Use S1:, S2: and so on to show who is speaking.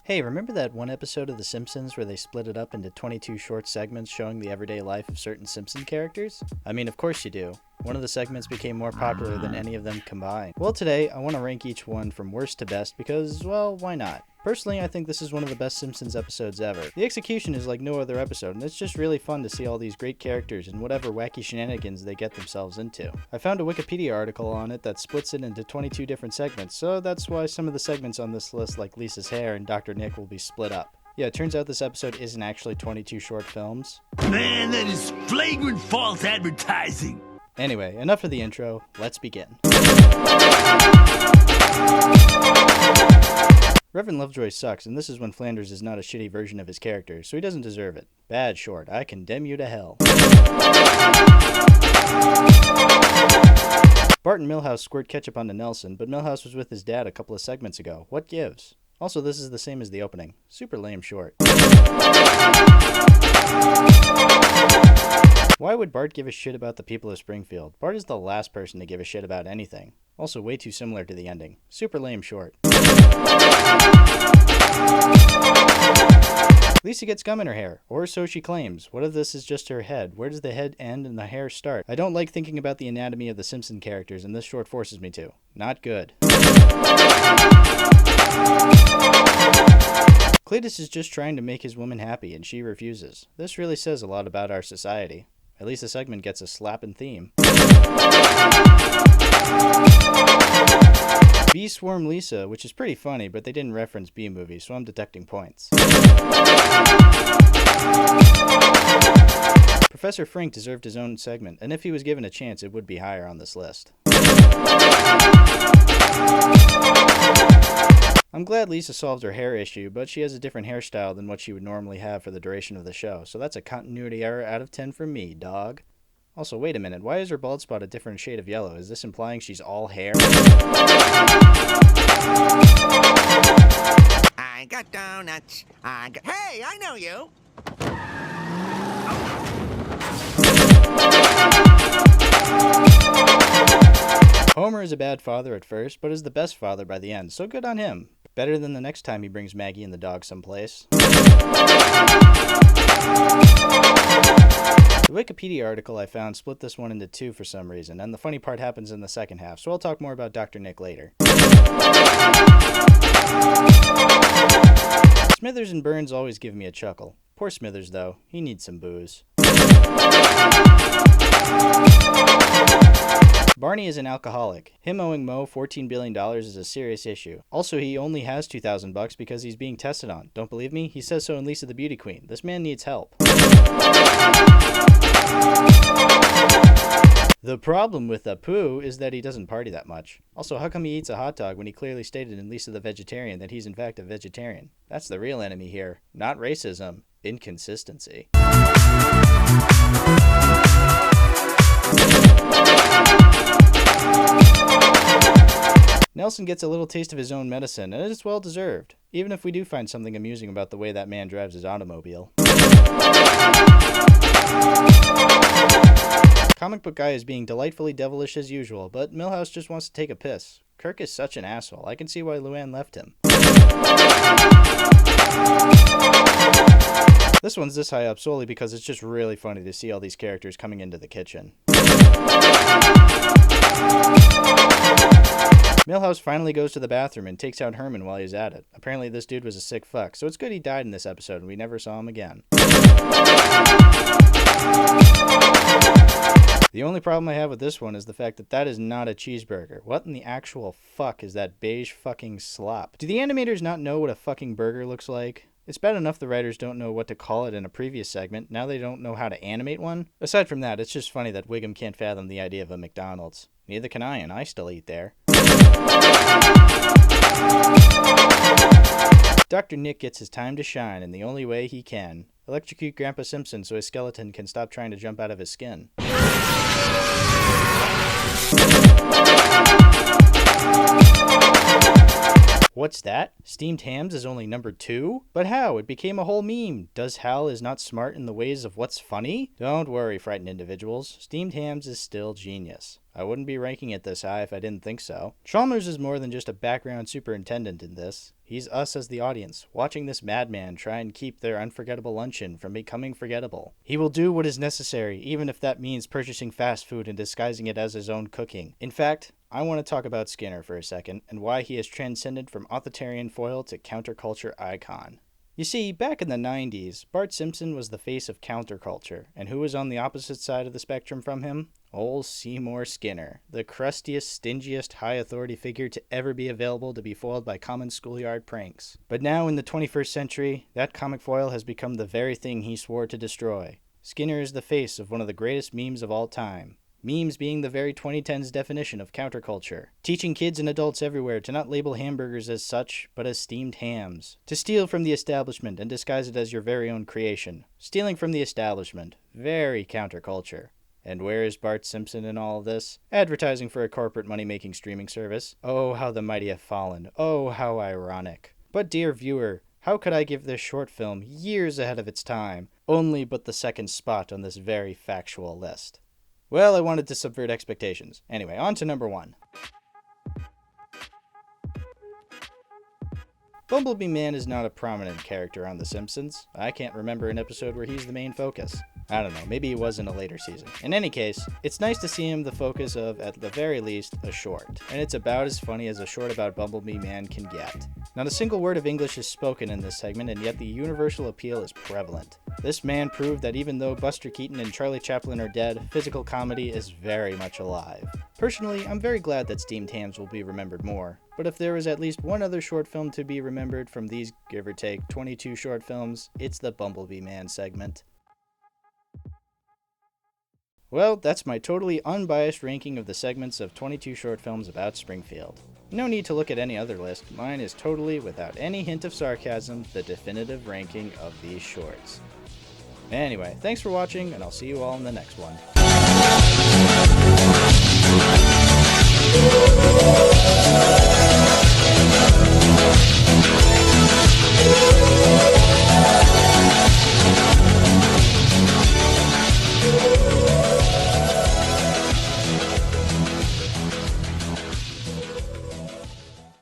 S1: Hey, remember that one episode of The Simpsons where they split it up into 22 short segments showing the everyday life of certain Simpson characters? I mean, of course you do. One of the segments became more popular than any of them combined. Well, today, I want to rank each one from worst to best because, well, why not? Personally, I think this is one of the best Simpsons episodes ever. The execution is like no other episode, and it's just really fun to see all these great characters and whatever wacky shenanigans they get themselves into. I found a Wikipedia article on it that splits it into 22 different segments, so that's why some of the segments on this list, like Lisa's hair and Dr. Nick, will be split up. Yeah, it turns out this episode isn't actually 22 short films.
S2: Man, that is flagrant false advertising.
S1: Anyway, enough of the intro, let's begin. Reverend Lovejoy sucks, and this is when Flanders is not a shitty version of his character, so he doesn't deserve it. Bad short, I condemn you to hell. Bart and Milhouse squirt ketchup onto Nelson, but Milhouse was with his dad a couple of segments ago. What gives? Also, this is the same as the opening. Super lame short. Why would Bart give a shit about the people of Springfield? Bart is the last person to give a shit about anything. Also way too similar to the ending. Super lame short. Lisa gets gum in her hair, or so she claims. What if this is just her head? Where does the head end and the hair start? I don't like thinking about the anatomy of the Simpson characters, and this short forces me to. Not good. Cletus is just trying to make his woman happy, and she refuses. This really says a lot about our society. At least the segment gets a slappin' theme. Bees swarm Lisa, which is pretty funny, but they didn't reference bee movies, so I'm deducting points. Professor Frink deserved his own segment, and if he was given a chance, it would be higher on this list. I'm glad Lisa solved her hair issue, but she has a different hairstyle than what she would normally have for the duration of the show, so that's a continuity error out of 10 for me, dog. Also, wait a minute, why is her bald spot a different shade of yellow? Is this implying she's all hair?
S3: I got donuts. Hey, I know you!
S1: Homer is a bad father at first, but is the best father by the end, so good on him. Better than the next time he brings Maggie and the dog someplace. The Wikipedia article I found split this one into two for some reason, and the funny part happens in the second half, so I'll talk more about Dr. Nick later. Smithers and Burns always give me a chuckle. Poor Smithers, though. He needs some booze. Barney is an alcoholic. Him owing Moe $14 billion is a serious issue. Also, he only has $2,000 because he's being tested on. Don't believe me? He says so in Lisa the Beauty Queen. This man needs help. The problem with Apu is that he doesn't party that much. Also, how come he eats a hot dog when he clearly stated in Lisa the Vegetarian that he's in fact a vegetarian? That's the real enemy here. Not racism. Inconsistency. Nelson gets a little taste of his own medicine, and it's well deserved, even if we do find something amusing about the way that man drives his automobile. Comic book guy is being delightfully devilish as usual, but Milhouse just wants to take a piss. Kirk is such an asshole. I can see why Luann left him. This one's this high up solely because it's just really funny to see all these characters coming into the kitchen. Milhouse finally goes to the bathroom and takes out Herman while he's at it. Apparently this dude was a sick fuck, so it's good he died in this episode and we never saw him again. The only problem I have with this one is the fact that that is not a cheeseburger. What in the actual fuck is that beige fucking slop? Do the animators not know what a fucking burger looks like? It's bad enough the writers don't know what to call it in a previous segment, now they don't know how to animate one. Aside from that, it's just funny that Wiggum can't fathom the idea of a McDonald's. Neither can I, and I still eat there. Dr. Nick gets his time to shine in the only way he can. Electrocute Grandpa Simpson so his skeleton can stop trying to jump out of his skin. What's that? Steamed hams is only number 2? But how? It became a whole meme. Does Hal is not smart in the ways of what's funny? Don't worry, frightened individuals. Steamed hams is still genius. I wouldn't be ranking it this high if I didn't think so. Chalmers is more than just a background superintendent in this. He's us as the audience, watching this madman try and keep their unforgettable luncheon from becoming forgettable. He will do what is necessary, even if that means purchasing fast food and disguising it as his own cooking. In fact, I want to talk about Skinner for a second, and why he has transcended from authoritarian foil to counterculture icon. You see, back in the 90s, Bart Simpson was the face of counterculture, and who was on the opposite side of the spectrum from him? Old Seymour Skinner, the crustiest, stingiest, high-authority figure to ever be available to be foiled by common schoolyard pranks. But now, in the 21st century, that comic foil has become the very thing he swore to destroy. Skinner is the face of one of the greatest memes of all time. Memes being the very 2010s definition of counterculture. Teaching kids and adults everywhere to not label hamburgers as such, but as steamed hams. To steal from the establishment and disguise it as your very own creation. Stealing from the establishment. Very counterculture. And where is Bart Simpson in all of this? Advertising for a corporate money-making streaming service. Oh, how the mighty have fallen. Oh, how ironic. But dear viewer, how could I give this short film years ahead of its time, only but the second spot on this very factual list? Well, I wanted to subvert expectations. Anyway, on to number 1. Bumblebee Man is not a prominent character on The Simpsons. I can't remember an episode where he's the main focus. I don't know, maybe he was in a later season. In any case, it's nice to see him the focus of, at the very least, a short. And it's about as funny as a short about Bumblebee Man can get. Not a single word of English is spoken in this segment, and yet the universal appeal is prevalent. This man proved that even though Buster Keaton and Charlie Chaplin are dead, physical comedy is very much alive. Personally, I'm very glad that Steamed Hams will be remembered more. But if there was at least one other short film to be remembered from these, give or take, 22 short films, it's the Bumblebee Man segment. Well, that's my totally unbiased ranking of the segments of 22 short films about Springfield. No need to look at any other list, mine is totally, without any hint of sarcasm, the definitive ranking of these shorts. Anyway, thanks for watching, and I'll see you all in the next one.